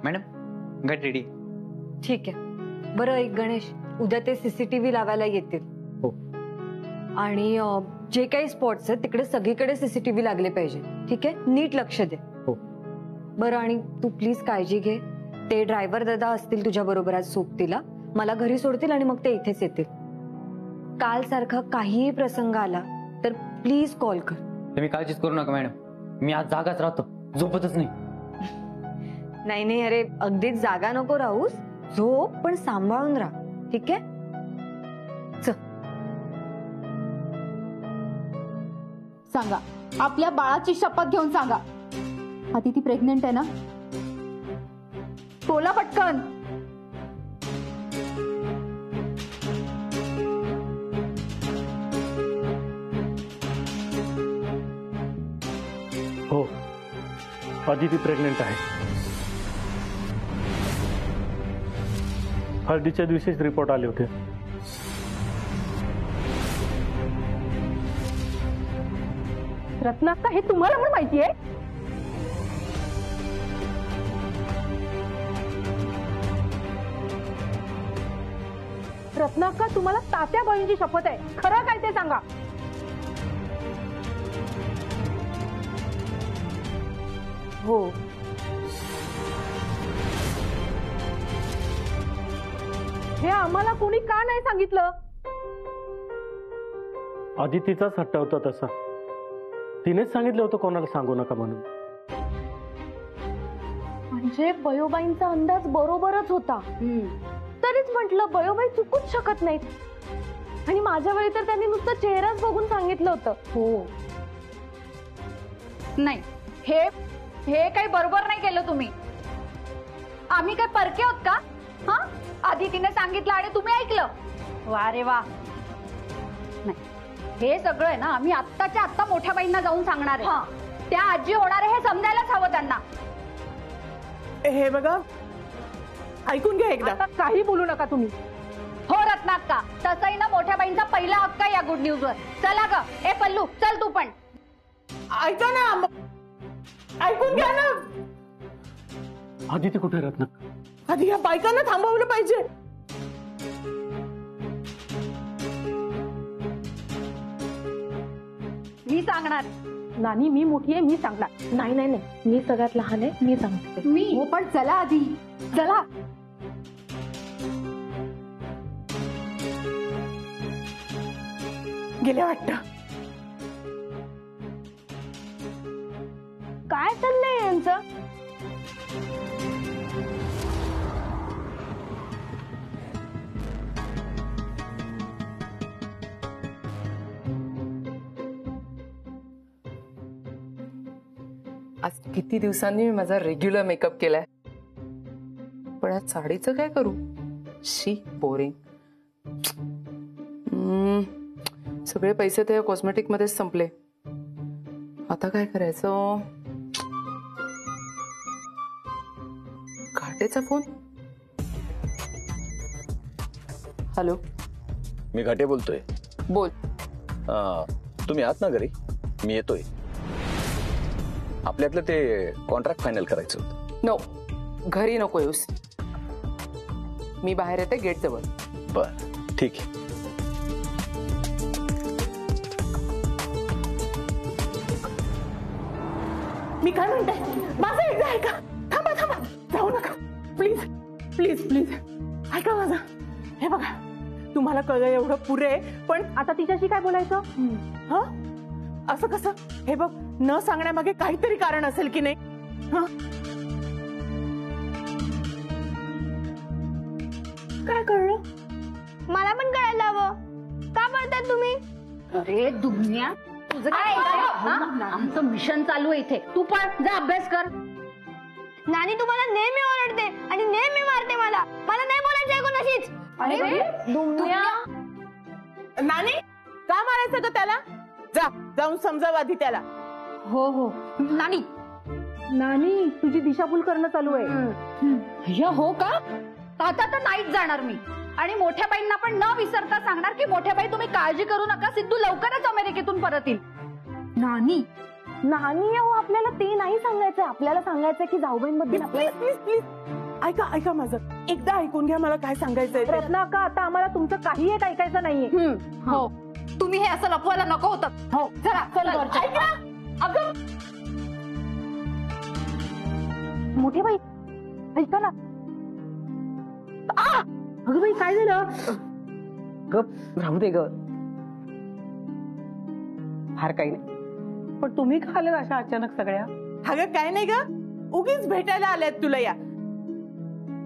Madam get ready. ठीक आहे. बरं एक गणेश, उद्या ते सीसीटीव्ही लावायला येतील. हो. आणि जे काही स्पॉट्स आहेत तिकडे सगळीकडे सीसीटीव्ही लागले पाहिजे. ठीक आहे, नीट लक्ष दे. हो. बरं आणि तू प्लीज काळजी घे. ते ड्रायव्हर दादा असतील तुझ्या बरोबर आज सोबतीला, मला घरी सोडतील आणि मग ते इथेच येतील. काल सारखा काहीही प्रसंग आला तर प्लीज कॉल कर. तुम्ही काळजीच करू नका मॅडम, मी आज जागाच राहतो, झोपतच नाही. नाही नाही, अरे अगदीच जागा नको राहूस, झोप पण सांभाळून राहा. ठीक आहे. सांगा, आपल्या बाळाची शपथ घेऊन सांगा. आधी ती प्रेग्नेंट आहे ना? बोला पटकन. हो, आदिती प्रेग्नेंट आहे. हळदीच्या दिवशीच रिपोर्ट आले होते. रत्नाक्का, हे तुम्हाला पण माहिती आहे? रत्नाक्का, तुम्हाला तात्या बहिणीची शपथ आहे, खरं काय ते सांगा. हो. हे आम्हाला कोणी का नाही सांगितलं? आदितीचाच हट्ट होता तसा. तिनेच सांगितलं होतं कोणाला सांगू नका म्हणून. म्हणजे बयोबाईंचा अंदाज बरोबरच होता. तरीच म्हटलं बयोबाई चुकूच शकत नाहीत. आणि माझ्या वेळी तर त्यांनी नुसतं चेहराच बघून सांगितलं होतं. हो. नाही, हे काही बरोबर नाही केलं तुम्ही. आम्ही काय परके होत का? हा, आधी तिने सांगितलं आणि तुम्ही ऐकलं. वा रे वा. नाही, हे सगळं आहे ना आम्ही आत्ताच्या आत्ता मोठ्या बाईंना जाऊन सांगणार आहे. त्या आजी होणार आहे हे समजायलाच हवं त्यांना. हे बघा, ऐकून घ्या एकदा. काही बोलू नका तुम्ही. हो रत्नाक्का, तसंही ना मोठ्या बाईंचा पहिला हक्क आहे या गुड न्यूज वर. चला ग, ए पल्लू चल तू पण. ऐका ना, ऐकून घ्या ना. आदिती कुठे रत्न? आधी या बायकांना थांबवलं पाहिजे. मी सांगणार. नानी, मी मोठी आहे, मी सांगणार. नाही नाही नाही, मी सगळ्यात लहान आहे, मी सांगते. मी हो, पण चला आधी, चला. गेल्या वाटतं. काय चाललंय यांचं? आज किती दिवसांनी मी माझा रेग्युलर मेकअप केलाय, पण आज साडीचं काय करू? शी बोरिंग. सगळे पैसे त्या कॉस्मेटिक मध्येच संपले. आता काय करायचं? घाटेचा फोन. हॅलो, मी घाटे बोलतोय. बोल. तुम्ही आहात ना घरी? मी येतोय. आपल्यातलं ते कॉन्ट्रॅक्ट फायनल करायचं होतं. नो, घरी नको येऊस. मी बाहेर येते गेट जवळ. बर, ठीक आहे. मी काय म्हणते, माझं एकदा ऐका. थांबा थांबा, जाऊ नका प्लीज प्लीज प्लीज. ऐका माझं. हे बघा, तुम्हाला कळलं एवढं पुरे, पण आता तिच्याशी काय बोलायचं? हा, असं कसं? हे बघ, न सांगण्यामागे काहीतरी कारण असेल की नाही? काय कळलं? मला पण कळायला हवं. का बोलताय तुम्ही? अरे दुनिया, तुझं काय? आमचं मिशन चालू आहे इथे. तू पण जा अभ्यास कर. नानी तुम्हाला नेहमी ओरडते आणि नेहमी मारते. मला नाही बोलायचं कोणाशीच. अरे दुनिया, नानी का मारायचं तर त्याला? जा, जाऊन समजाव आधी त्याला. हो हो नानी. नानी, तुझी दिशाभूल करणं चालू आहे. हो का? आता तर नाहीच जाणार मी. आणि मोठ्या बाईंना पण न विसरता सांगणार की मोठ्या बाई तुम्ही काळजी करू नका, सिद्धू लवकरच अमेरिकेतून परत येईल. नानी, नानी अहो आपल्याला ते नाही सांगायचंय, आपल्याला सांगायचंय की जाऊबाईंबद्दल आपल्याला. प्लीज प्लीज ऐका ऐका माझं, एकदा ऐकून घ्या मला काय सांगायचंय ते. रत्नाका आता आम्हाला तुमचं काही एक ऐकायचं नाहीये. हो, तुम्ही हे असं लपवायला नको होतं. हो चला चला ऐका अगं मोठे बाई ऐका ना. अगं बाई काय झालं? गप राहू दे ग, फार काही नाही. पण तुम्ही का आले अशा अचानक सगळ्या? अगं काय नाही ग, उगीच भेटायला आल्यात तुला या.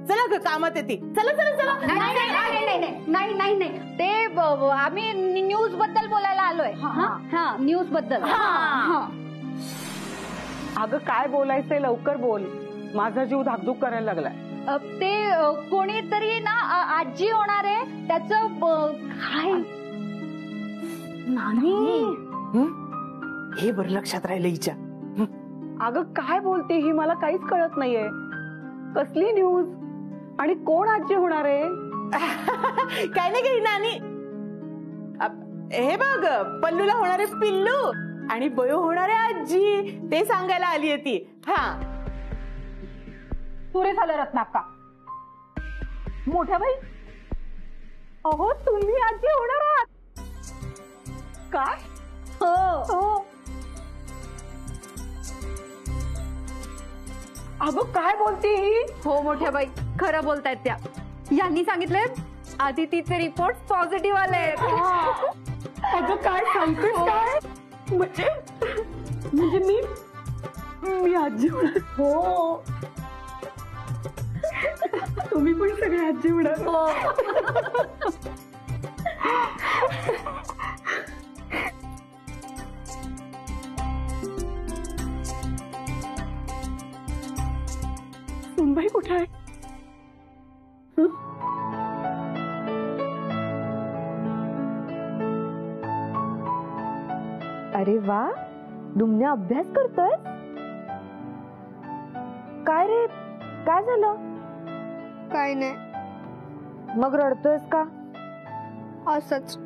चला ग कामात येते. चला चला चला. नाही नाही नाही नाही नाही नाही नाही ते आम्ही न्यूज बद्दल बोलायला आलोय. हा न्यूज बद्दल. अगं काय बोलायचंय लवकर बोल, माझा जीव धाकधूक करायला लागलाय. ते कोणीतरी ना आजी होणार आहे त्याचं काय नानी हे बरं लक्षात राहिलं हिच्या. अगं काय बोलते ही, मला काहीच कळत नाहीये. कसली न्यूज आणि कोण आजी होणार आहे? काय नाही काही नानी, हे बघ पल्लूला होणारे पिल्लू आणि बयो होणारे आजी ते सांगायला आली ती. हा पुरे झालं रत्नाका. मोठ्या बाई अहो तुम्ही आजी होणार आहात काय? हो. अगं काय बोलते ही? हो मोठ्या बाई खरं बोलतायत त्या. यांनी सांगितलंय आदितीचे रिपोर्ट पॉझिटिव्ह आले. अगं काय सांगतेस काय? म्हणजे मी आजी होणार? हो तुम्ही पण सगळे आजी होणार? मुंबई कुठे आहे? अरे वा, दुमण्या अभ्यास करतोय. काय रे, काय झालं? काय नाही. मग रडतोयस का? असंच.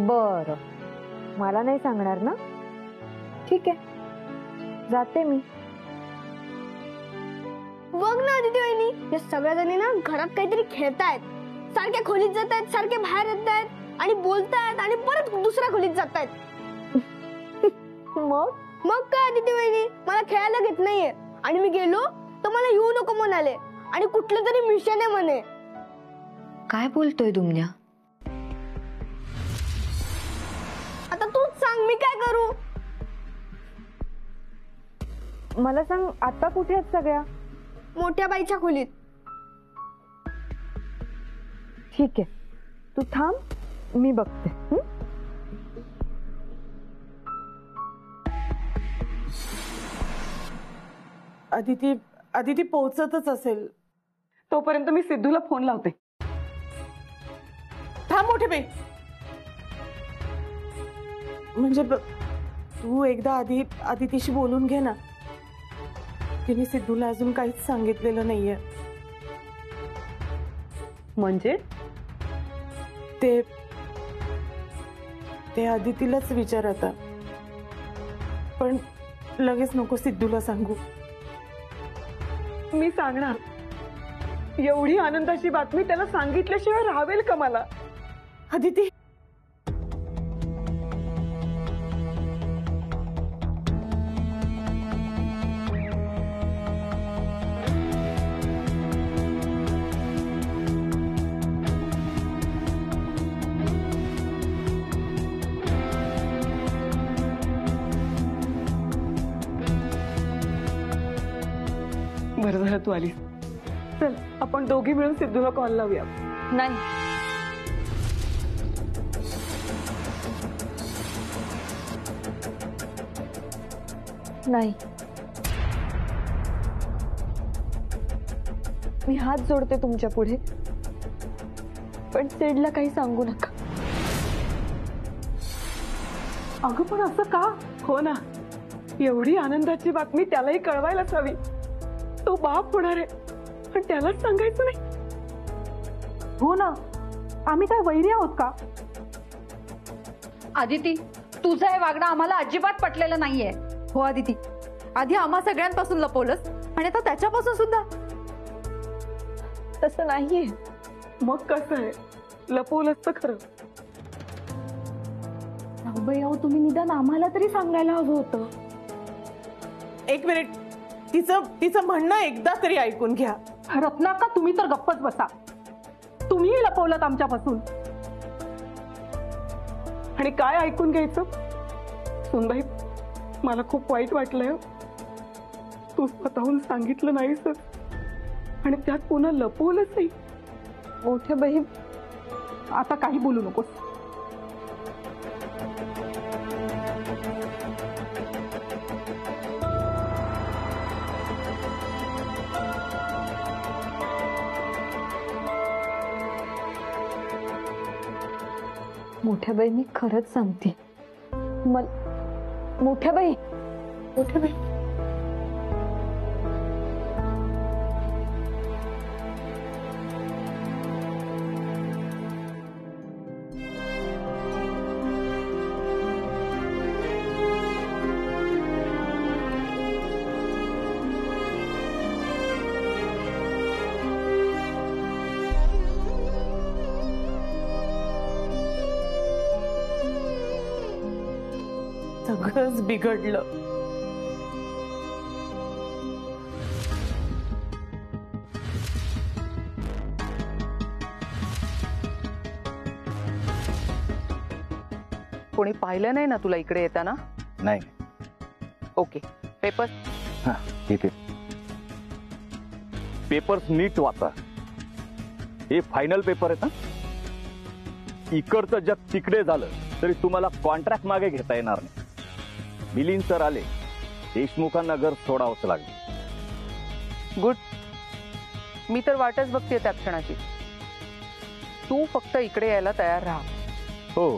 बर, मला नाही सांगणार ना? ठीक आहे, जाते मी. बघ ना आदिती वहिनी, या सगळ्या जणी ना घरात काहीतरी खेळतायत. सारख्या खोलीत जात आहेत, सारखे बाहेर येत आहेत आणि बोलतायत आणि परत दुसऱ्या खोलीत जात आहेत. मग काय आदिती वहिनी, मला खेळायला घेत नाहीये आणि मी गेलो तर मला येऊ नको म्हणाले आणि कुठलं तरी मिशन आहे म्हणे. काय बोलतोय दुमण्या? आता तूच सांग मी काय करू? मला सांग, आता कुठे आहेत सगळ्या? मोठ्या बाईच्या खोलीत. ठीक आहे, तू थांब, मी बघते. आदिती पोहोचतच असेल. तोपर्यंत मी सिद्धूला फोन लावते. थांब मोठे बाई, म्हणजे तू एकदा आदितीशी बोलून घे ना. तिने सिद्धूला अजून काहीच सांगितलेलं नाहीये. म्हणजे ते आदितीलाच विचार आता, पण लगेच नको सिद्धूला सांगू. मी सांगणार. एवढी आनंदाची बातमी त्याला सांगितल्याशिवाय राहावेल का मला? आदिती बरं झालं तू आलीस. चल आपण दोघी मिळून सिद्धूला कॉल लावूया. नाही, नाही, मी हात जोडते तुमच्या पुढे, पण सिडला काही सांगू नका. अगं पण असं का? हो ना, एवढी आनंदाची बातमी त्यालाही कळवायलाच हवी. तो बाप होणार आहे पण त्यालाच सांगायचं नाही. हो ना, आम्ही काय वैरी आहोत का? आदिती तुझं हे वागणं आम्हाला अजिबात पटलेलं नाहीये. हो आदिती, आधी आम्हा सगळ्यांपासून लपवलंस आणि आता त्याच्यापासून सुद्धा. तसं नाहीये. मग कसं आहे, लपवलंच तर खरं. जाऊबाई अहो, तुम्ही निदान आम्हाला तरी सांगायला हवं होतं. एक मिनिट, तिचं म्हणणं एकदा तरी ऐकून घ्या. रत्नाका, तुम्ही तर गप्पच बसा. तुम्हीही लपवलं आमच्यापासून. आणि काय ऐकून घ्यायचं? सुनबाई, मला खूप वाईट वाटलंय. तू स्वतःहून सांगितलं नाहीस आणि त्यात पुन्हा लपवलंच. मोठ्या बहीण, आता काही बोलू नकोस. मोठ्या बाई, मी खरंच सांगते. मोठ्या बाई, मोठ्या बाई, सगळंच बिघडलं. कोणी पाहिलं नाही ना तुला इकडे येताना? नाही. Okay, papers. हा, इथे पेपर्स नीट वाचा. हे फायनल पेपर आहेत ना. इकडचं जग तिकडे झालं तरी तुम्हाला कॉन्ट्रॅक्ट मागे घेता येणार नाही. मिलिंद सर आले, देशमुखांना घर सोडावंच लागलं. गुड. मी तर वाटच बघते त्या क्षणाची. तू फक्त इकडे यायला तयार राहा. हो,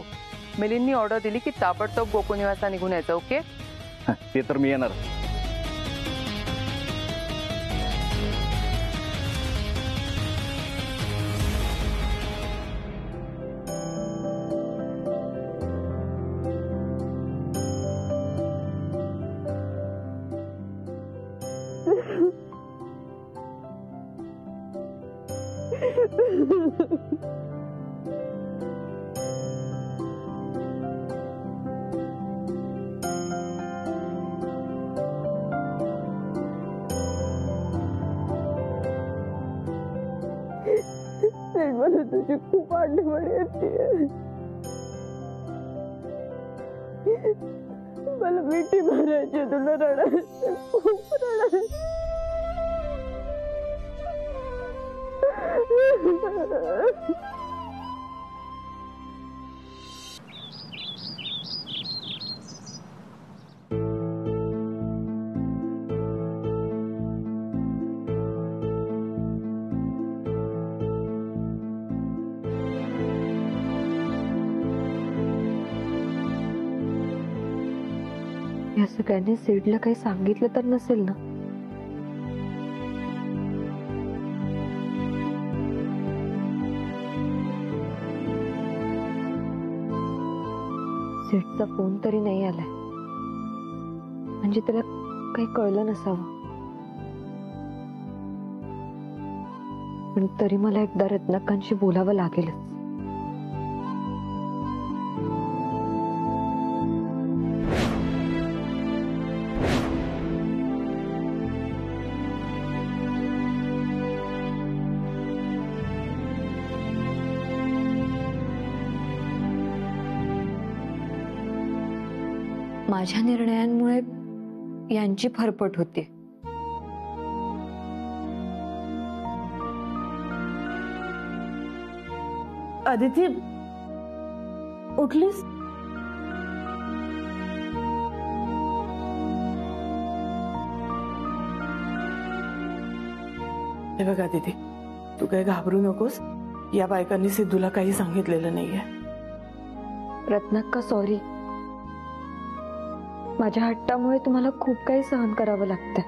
मिलिंदनी ऑर्डर दिली की ताबडतोब गोकुळनिवासला निघून यायचं. ओके? ते तर मी येणार. मला तुझी खूप आठवण येते. मला मिठी मारायची, तुला रडायचं, खूप रडायचं. या सगळ्यांनी सिडला काही सांगितलं तर नसेल ना? सिडचा फोन तरी नाही आलाय, म्हणजे त्याला काही कळलं नसावं. पण तरी मला एकदा रत्नाकांशी बोलावं लागेलच. माझ्या निर्णयांमुळे यांची फरफट होते. अदिती, उठलीस? हे बघ अदिती, तू काय घाबरू नकोस. या बायकांनी सिद्धूला काही सांगितलेलं नाहीये. रत्नाक्का, सॉरी. माझ्या हट्टामुळे तुम्हाला खूप काही सहन करावं लागतंय.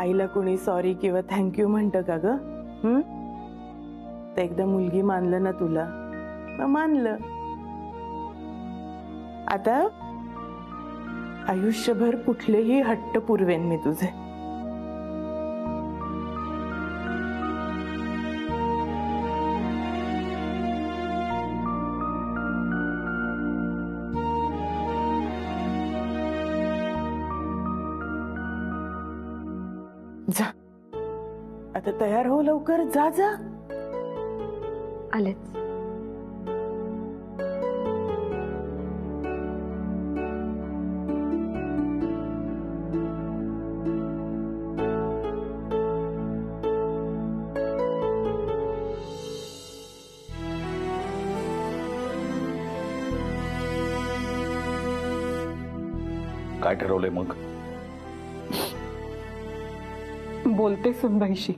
आईला कोणी सॉरी किंवा थँक्यू म्हणतं का ग? तर एकदा मुलगी मानलं ना तुला, मग मानलं. आता आयुष्यभर कुठलेही हट्ट पुरवेन मी तुझे. जा आता तयार हो लवकर. जा जा. आलेच. काय ठरवलंय मग? बोलते सुनबाईशी.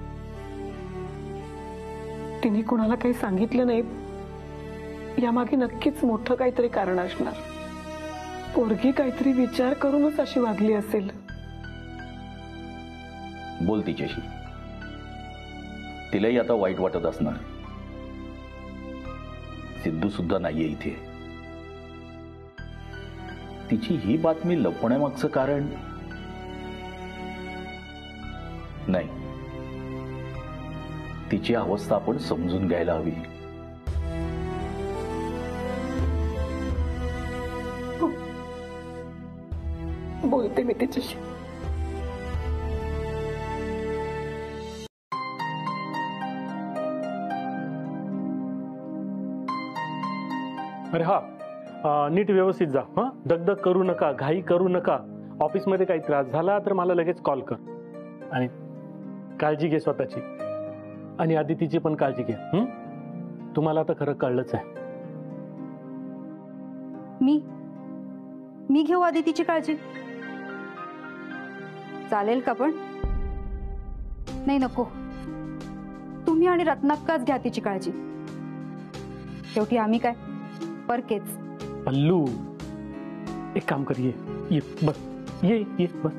तिने कोणाला काही सांगितलं नाही यामागे नक्कीच मोठं काहीतरी कारण असणार. पोरगी काहीतरी विचार करूनच अशी वागली असेल. बोल तिच्याशी. तिलाही आता वाईट वाटत असणार. सिद्धू सुद्धा नाहीये इथे. तिची ही बातमी लपवण्यामागचं कारण नाही. तिची अवस्था आपण समजून घ्यायला हवी. बोलते मी तिच्याशी. अरे हा, नीट व्यवस्थित जा. हा, दगदग करू नका, घाई करू नका. ऑफिसमध्ये काही त्रास झाला तर मला लगेच कॉल कर. आणि काळजी घे स्वतःची. आणि आदितीची पण काळजी घे. तुम्हाला आता खरं कळलंच आहे. मी घेऊ आदितीची काळजी? चालेल का? पण नाही, नको. तुम्ही आणि रत्नाक्काच घ्या तिची काळजी. शेवटी आम्ही काय परकेच. पल्लू, एक काम कर. ये बस. ये बस.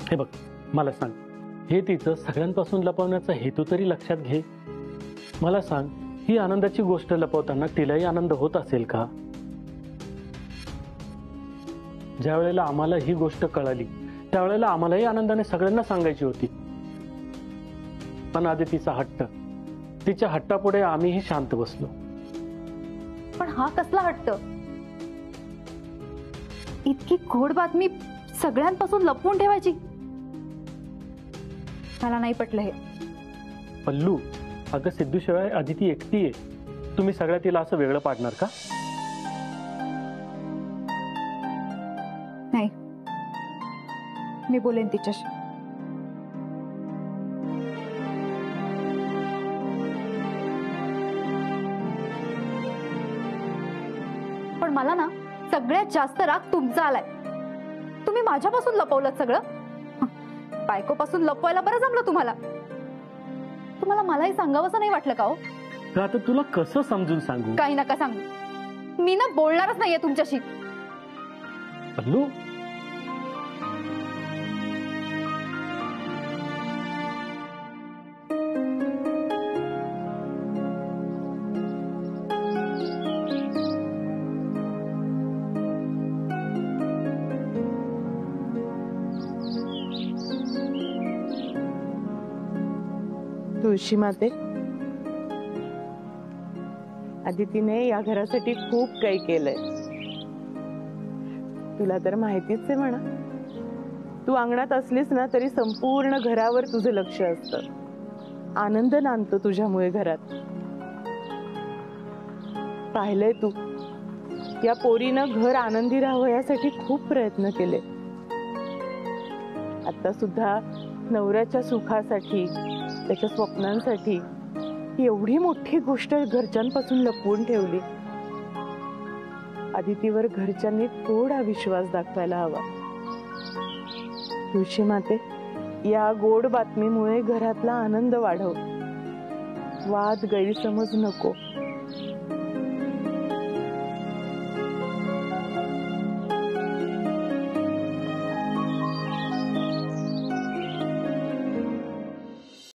हे बघ, मला सांग, हे तिचं सगळ्यांपासून लपवण्याचा हेतू तरी लक्षात घे. मला सांग, ही आनंदाची गोष्ट लपवताना तिलाही आनंद होत असेल का? ज्या वेळेला आम्हाला ही गोष्ट कळाली त्यावेळेला आम्हालाही आनंदाने सगळ्यांना सांगायची होती. पण आदितीचा हट्ट, तिच्या हट्टापुढे आम्हीही शांत बसलो. पण हा कसला हट्ट? इतकी गोड बातमी सगळ्यांपासून लपवून ठेवायची? मला नाही पटलं हे. पल्लू, अगं सिद्धूशिवाय आदिती एकटी आहे. तुम्ही सगळ्या तिला असं वेगळं पाडणार का? नाही, मी बोलेन तिच्याशी. पण मला ना सगळ्यात जास्त राग तुमचा आलाय. तुम्ही माझ्यापासून लपवलं सगळं. बायकोपासून लपवायला बरं जमलं तुम्हाला. तुम्हाला मलाही सांगावंसं नाही वाटलं का हो? आता तुला कसं समजून सांगू? काही नका सांगू. मी ना बोलणारच नाहीये तुमच्याशी. पल्लू, तुळशी माते, आदितीने या घरासाठी खूप काही केलंय. तुला तर माहितीच आहे म्हणा. तू अंगणात असलीस ना तरी संपूर्ण घरावर तुझं लक्ष असतं. आनंद नांदतो तुझ्यामुळे घरात. पाहिलंय तू, या पोरीनं घर आनंदी राहावं यासाठी खूप प्रयत्न केले. आता सुद्धा नवऱ्याच्या सुखासाठी, त्याच्या स्वप्नांसाठी एवढी मोठी गोष्ट घरच्यांपासून लपवून ठेवली. आदितीवर घरच्यांनी थोडा विश्वास दाखवायला हवा. तुळशी माते, या गोड बातमीमुळे घरातला आनंद वाढव. वाद गैरसमज नको.